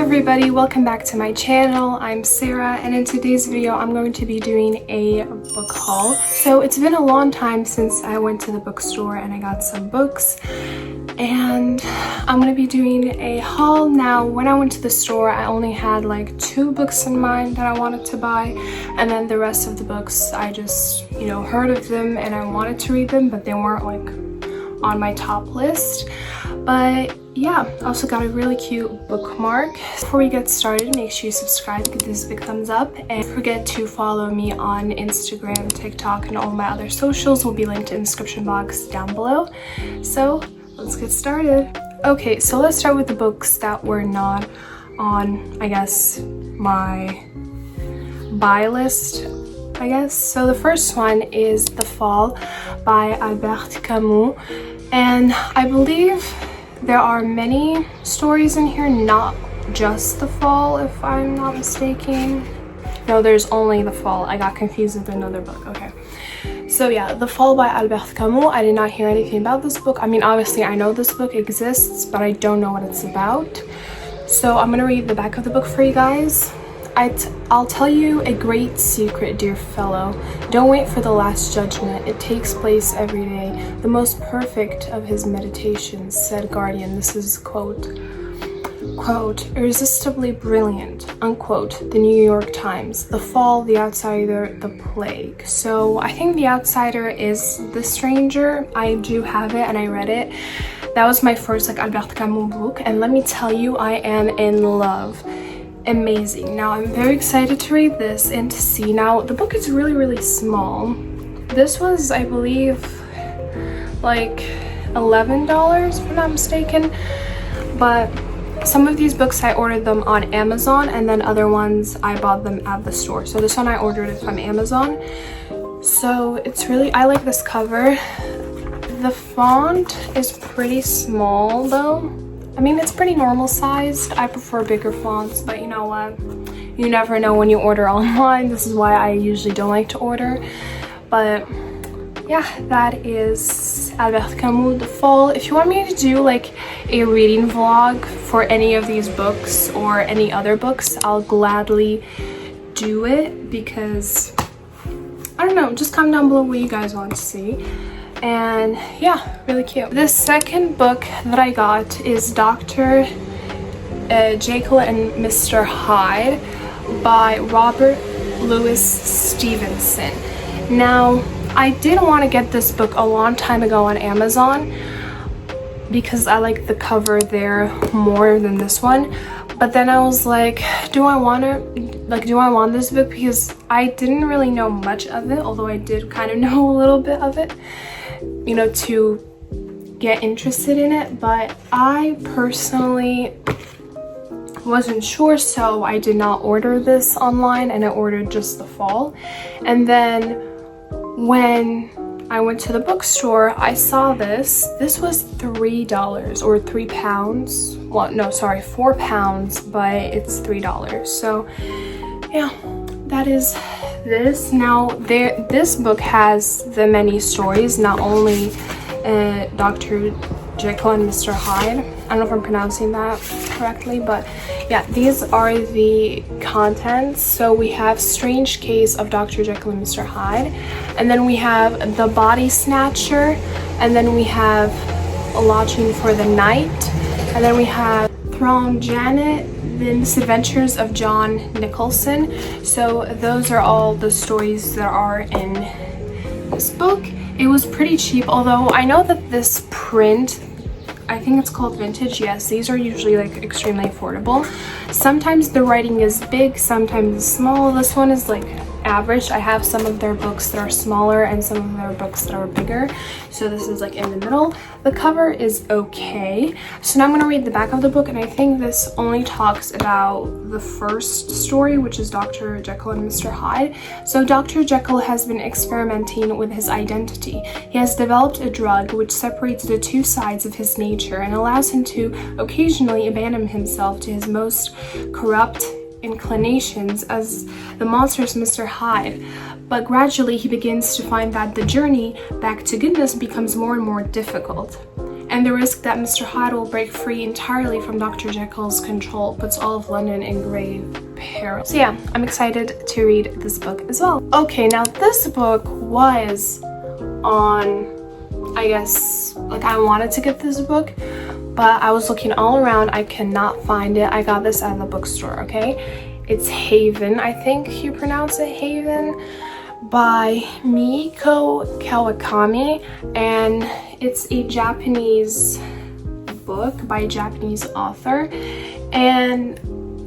everybody, welcome back to my channel. I'm Sarah, and in today's video I'm going to be doing a book haul. So it's been a long time since I went to the bookstore and I got some books, and I'm going to be doing a haul. Now, when I went to the store, I only had like 2 books in mind that I wanted to buy, and then the rest of the books I just, heard of them and I wanted to read them, but they weren't like on my top list. But yeah, I also got a really cute bookmark. Before we get started, make sure you subscribe, give this a big thumbs up, and don't forget to follow me on Instagram, TikTok, and all my other socials will be linked in the description box down below. So let's get started. Okay, so let's start with the books that were not on, I guess, my buy list, I guess. So the first one is The Fall by Albert Camus, and I believe there are many stories in here, not just The Fall, if I'm not mistaken. No, there's only The Fall. I got confused with another book. Okay. So yeah, The Fall by Albert Camus. I did not hear anything about this book. I mean, obviously I know this book exists, but I don't know what it's about. So I'm gonna read the back of the book for you guys. I'll tell you a great secret, dear fellow. Don't wait for the last judgment. It takes place every day. The most perfect of his meditations, said Guardian. This is quote, irresistibly brilliant, unquote, the New York Times. The Fall, The Outsider, The Plague. So I think The Outsider is The Stranger. I do have it and I read it. That was my first Albert Camus book, and let me tell you, I am in love. Amazing. Now I'm very excited to read this and to see. Now the book is really small. This was, I believe, like $11 if I'm not mistaken, but some of these books I ordered them on Amazon, and then other ones I bought them at the store. So this one I ordered it from Amazon. So it's really, I like this cover. The font is pretty small though. I mean, it's pretty normal sized. I prefer bigger fonts, but you know what? You never know when you order online. This is why I usually don't like to order. But yeah, that is Albert Camus, The Fall. If you want me to do like a reading vlog for any of these books or any other books, I'll gladly do it, because I don't know, just comment down below what you guys want to see. And yeah, really cute. The second book that I got is Dr. Jekyll and Mr. Hyde by Robert Louis Stevenson. Now, I did want to get this book a long time ago on Amazon because I like the cover there more than this one. But then I was like, do I want this book? Because I didn't really know much of it, although I did kind of know a little bit of it, to get interested in it. But I personally wasn't sure, so I did not order this online, and I ordered just The Fall. And then when I went to the bookstore, I saw this. This was $3 or £3. Well, no, sorry, £4, but it's $3. So yeah, that is this. Now this book has the many stories, not only Dr. Jekyll and Mr. Hyde. I don't know if I'm pronouncing that correctly, but yeah, these are the contents. So we have Strange Case of Dr. Jekyll and Mr. Hyde, and then we have The Body Snatcher, and then we have A Lodging for the Night, and then we have Throne Janet, The Misadventures of John Nicholson. So those are all the stories that are in this book. It was pretty cheap, although I know that this print, I think it's called vintage. Yes, these are usually like extremely affordable. Sometimes the writing is big, sometimes it's small. This one is like average. I have some of their books that are smaller and some of their books that are bigger, so this is like in the middle. The cover is okay. So now I'm going to read the back of the book, and I think this only talks about the first story, which is Dr. Jekyll and Mr. Hyde. So Dr. Jekyll has been experimenting with his identity. He has developed a drug which separates the two sides of his nature and allows him to occasionally abandon himself to his most corrupt inclinations as the monstrous Mr. Hyde, but gradually he begins to find that the journey back to goodness becomes more and more difficult. and the risk that Mr. Hyde will break free entirely from Dr. Jekyll's control puts all of London in grave peril. So yeah, I'm excited to read this book as well. Okay, now this book was on, I guess, like I wanted to get this book, but I was looking all around, I cannot find it. I got this at the bookstore, okay? It's Haven, I think you pronounce it Haven, by Mieko Kawakami, and it's a Japanese book by a Japanese author. And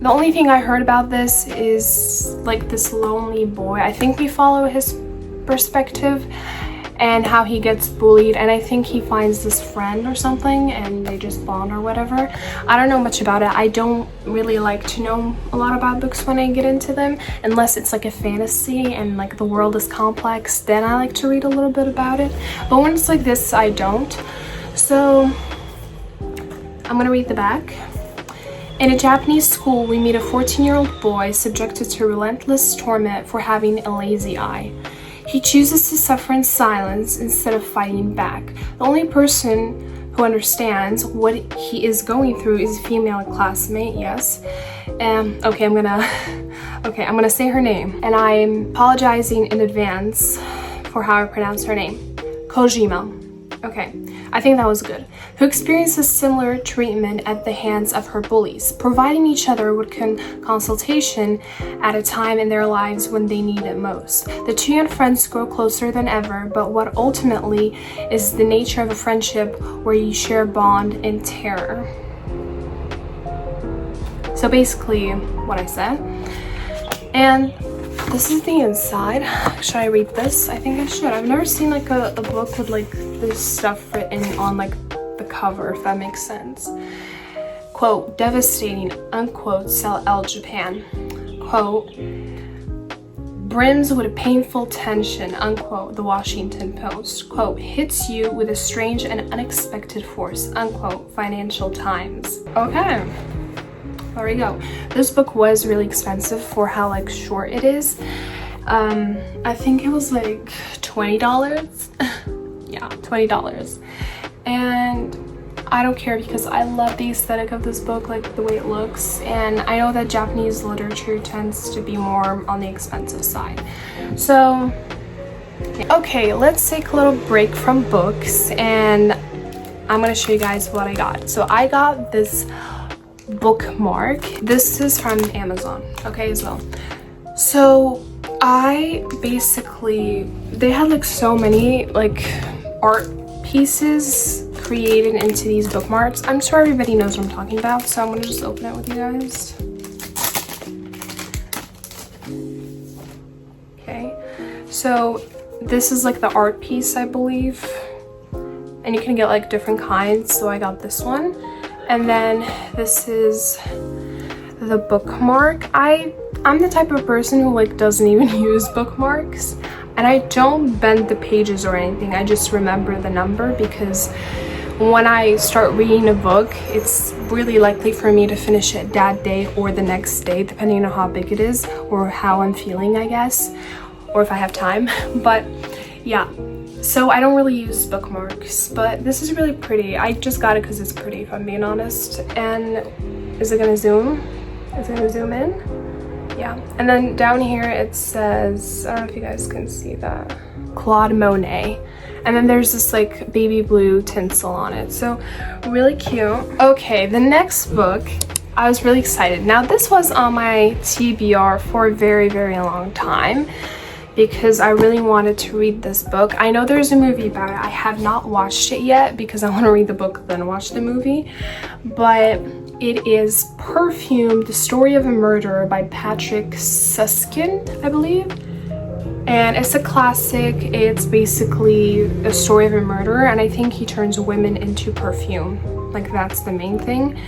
the only thing I heard about this is like this lonely boy. I think we follow his perspective and how he gets bullied, and I think he finds this friend or something and they just bond or whatever. I don't know much about it. I don't really like to know a lot about books when I get into them, unless it's like a fantasy and like the world is complex, then I like to read a little bit about it. But when it's like this, I don't. So I'm gonna read the back. In a Japanese school, we meet a 14-year-old boy subjected to relentless torment for having a lazy eye. He chooses to suffer in silence instead of fighting back. The only person who understands what he is going through is a female classmate, yes. Okay, I'm gonna say her name, and I'm apologizing in advance for how I pronounce her name. Kojima. Okay, I think that was good. Who experiences similar treatment at the hands of her bullies, providing each other with consultation at a time in their lives when they need it most. The two young friends grow closer than ever, but what ultimately is the nature of a friendship where you share a bond in terror. So basically what I said. And this is the inside. Should I read this? I think I should. I've never seen like a book with like this stuff written on like the cover, if that makes sense. Quote, devastating, unquote, Sell L Japan. Quote, brims with a painful tension, unquote, The Washington Post. Quote, hits you with a strange and unexpected force, unquote, Financial Times. Okay. There we go. This book was really expensive for how like short it is. I think it was like $20. Yeah, $20. And I don't care because I love the aesthetic of this book, like the way it looks. And I know that Japanese literature tends to be more on the expensive side. So, okay, let's take a little break from books and I'm gonna show you guys what I got. So I got this bookmark. This is from Amazon, okay, as well. So I basically, they had like so many like art pieces created into these bookmarks. I'm sure everybody knows what I'm talking about, so I'm gonna just open it with you guys. Okay, so this is like the art piece, I believe, and you can get like different kinds, so I got this one. And then this is the bookmark. I'm the type of person who like doesn't even use bookmarks, and I don't bend the pages or anything. I just remember the number because when I start reading a book, it's really likely for me to finish it that day or the next day, depending on how big it is or how I'm feeling, I guess, or if I have time. But yeah. So I don't really use bookmarks, but this is really pretty. I just got it because it's pretty, if I'm being honest. And is it gonna zoom? Is it gonna zoom in? Yeah. And then down here it says, I don't know if you guys can see that, Claude Monet. And then there's this like baby blue tinsel on it. So really cute. Okay, the next book, I was really excited. Now this was on my TBR for a very, very long time, because I really wanted to read this book. I know there's a movie about it. I have not watched it yet because I want to read the book then watch the movie. But it is Perfume, The Story of a Murderer by Patrick Suskind, I believe. And it's a classic. It's basically a story of a murderer, and I think he turns women into perfume. Like that's the main thing.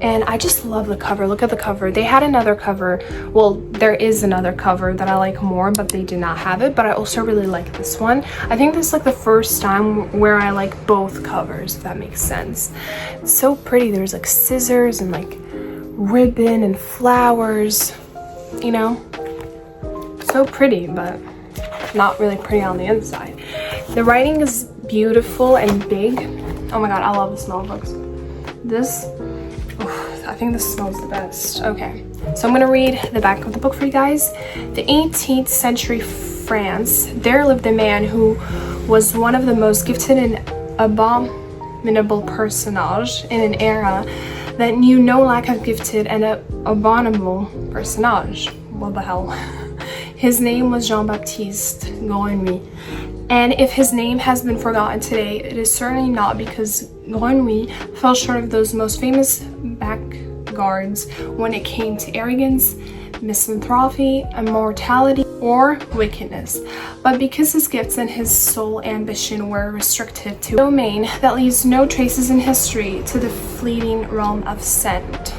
And I just love the cover. Look at the cover. They had another cover. Well, there is another cover that I like more, but they did not have it. But I also really like this one. I think this is like the first time where I like both covers, if that makes sense. It's so pretty. There's like scissors and like ribbon and flowers, you know? So pretty, but not really pretty on the inside. The writing is beautiful and big. Oh my god, I love the smell of books. This, I think this smells the best. Okay, so I'm gonna read the back of the book for you guys. The 18th century France, there lived a man who was one of the most gifted and abominable personage in an era that knew no lack of gifted and abominable personage. What the hell? His name was Jean-Baptiste Grenouille. And if his name has been forgotten today, it is certainly not because Grenouille fell short of those most famous backguards when it came to arrogance, misanthropy, immortality, or wickedness, but because his gifts and his sole ambition were restricted to a domain that leaves no traces in history, to the fleeting realm of scent.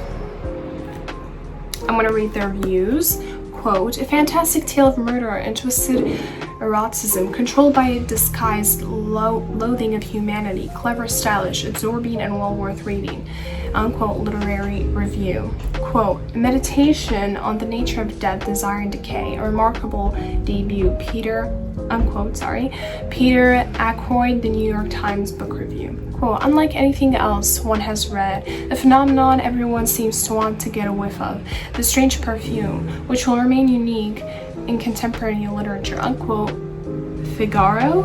I'm going to read their reviews. Quote, a fantastic tale of murder and twisted eroticism, controlled by a disguised loathing of humanity, clever, stylish, absorbing, and well worth reading. Unquote, literary review. Quote, meditation on the nature of death, desire, and decay. A remarkable debut. Peter Ackroyd, The New York Times Book Review. Quote, unlike anything else one has read, a phenomenon everyone seems to want to get a whiff of, the strange perfume, which will remain unique in contemporary literature. Unquote, Figaro.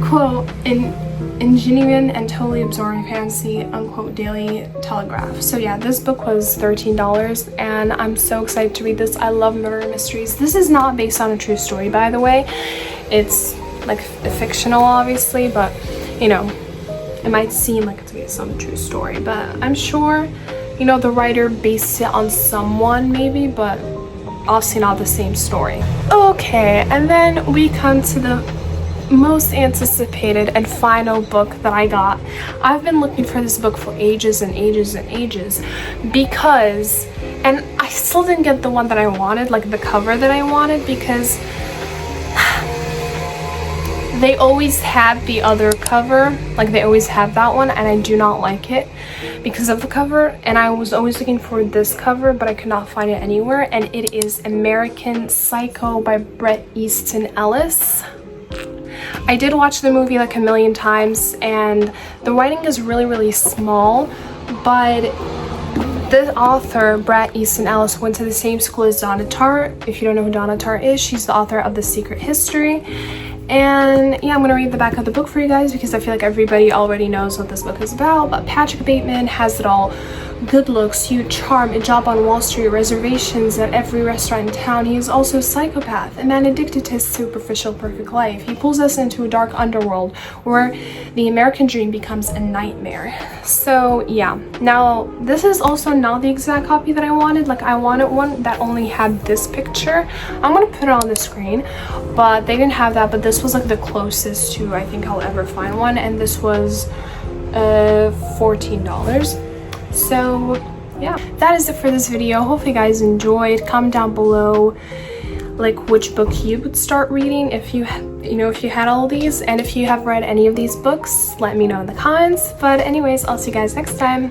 Quote, ingenuine and totally absorbing fantasy. Unquote, Daily Telegraph. So yeah, this book was $13 and I'm so excited to read this. I love murder mysteries. This is not based on a true story, by the way. It's like fictional, obviously, but you know, it might seem like it's based on a true story, but I'm sure, you know, the writer based it on someone maybe, but obviously not the same story. Okay, and then we come to the most anticipated and final book that I got. I've been looking for this book for ages and ages and ages because, and I still didn't get the one that I wanted, like the cover that I wanted, because they always have the other cover, like they always have that one, and I do not like it because of the cover. And I was always looking for this cover, but I could not find it anywhere, and it is American Psycho by Bret Easton Ellis. I did watch the movie like a million times, and the writing is really, really small, but the author, Bret Easton Ellis, went to the same school as Donna Tartt. If you don't know who Donna Tartt is, she's the author of The Secret History. And yeah, I'm gonna read the back of the book for you guys because I feel like everybody already knows what this book is about, but Patrick Bateman has it all. Good looks, huge charm, a job on Wall Street, reservations at every restaurant in town. He is also a psychopath, a man addicted to his superficial perfect life. He pulls us into a dark underworld where the American dream becomes a nightmare. So yeah, now this is also not the exact copy that I wanted. Like I wanted one that only had this picture. I'm gonna put it on the screen, but they didn't have that, but this was like the closest to I think I'll ever find one, and this was $14. So yeah, that is it for this video. Hopefully you guys enjoyed. Comment down below like which book you would start reading if you had all of these, and if you have read any of these books, let me know in the comments. But anyways, I'll see you guys next time.